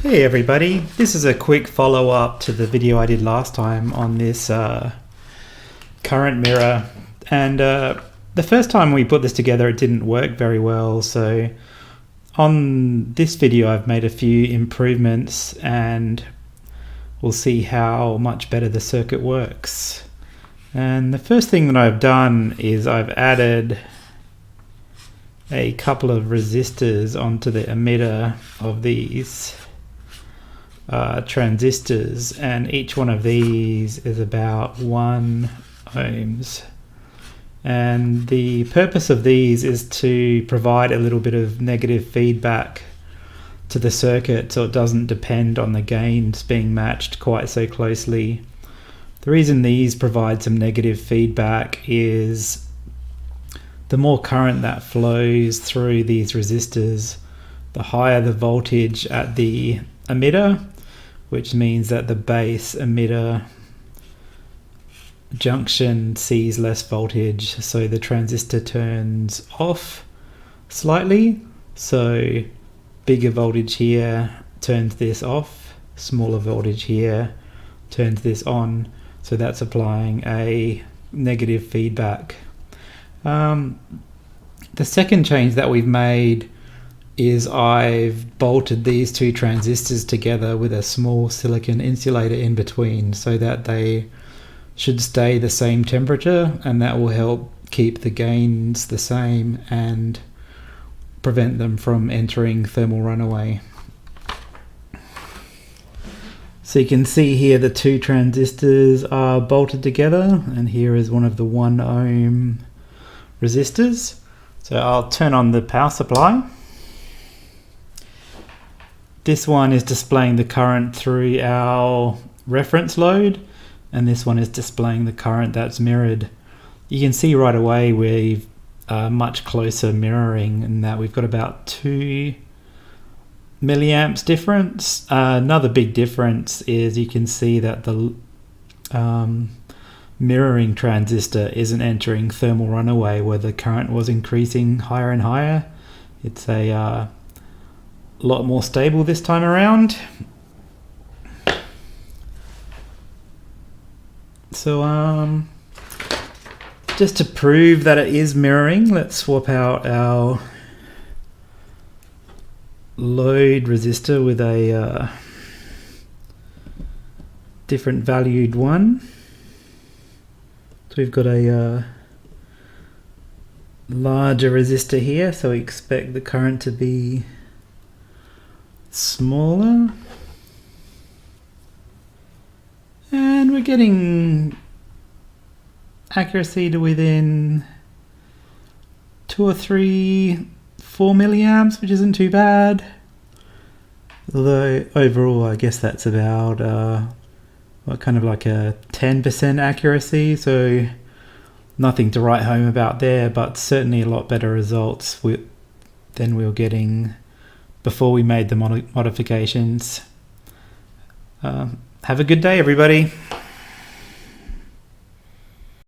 Hey everybody, this is a quick follow-up to the video I did last time on this current mirror, and the first time we put this together it didn't work very well, so on this video I've made a few improvements and we'll see how much better the circuit works. And the first thing that I've done is I've added a couple of resistors onto the emitter of these transistors, and each one of these is about 1 ohms, and the purpose of these is to provide a little bit of negative feedback to the circuit so it doesn't depend on the gains being matched quite so closely. The reason these provide some negative feedback is the more current that flows through these resistors, the higher the voltage at the emitter, which means that the base emitter junction sees less voltage, so the transistor turns off slightly. So bigger voltage here turns this off, smaller voltage here turns this on, so that's applying a negative feedback. The second change that we've made is I've bolted these two transistors together with a small silicon insulator in between so that they should stay the same temperature, and that will help keep the gains the same and prevent them from entering thermal runaway. So you can see here the two transistors are bolted together, and here is one of the 1 ohm resistors. So I'll turn on the power supply. This one is displaying the current through our reference load, and this one is displaying the current that's mirrored. You can see right away we've much closer mirroring, in that we've got about 2 milliamps difference. Another big difference is you can see that the mirroring transistor isn't entering thermal runaway where the current was increasing higher and higher. It's a lot more stable this time around. So just to prove that it is mirroring, let's swap out our load resistor with a different valued one. So we've got a larger resistor here, so we expect the current to be smaller, and we're getting accuracy to within 2 or 3, 4 milliamps, which isn't too bad, although overall I guess that's about kind of like a 10% accuracy, so nothing to write home about there, but certainly a lot better results than we were getting before we made the modifications. Have a good day, everybody.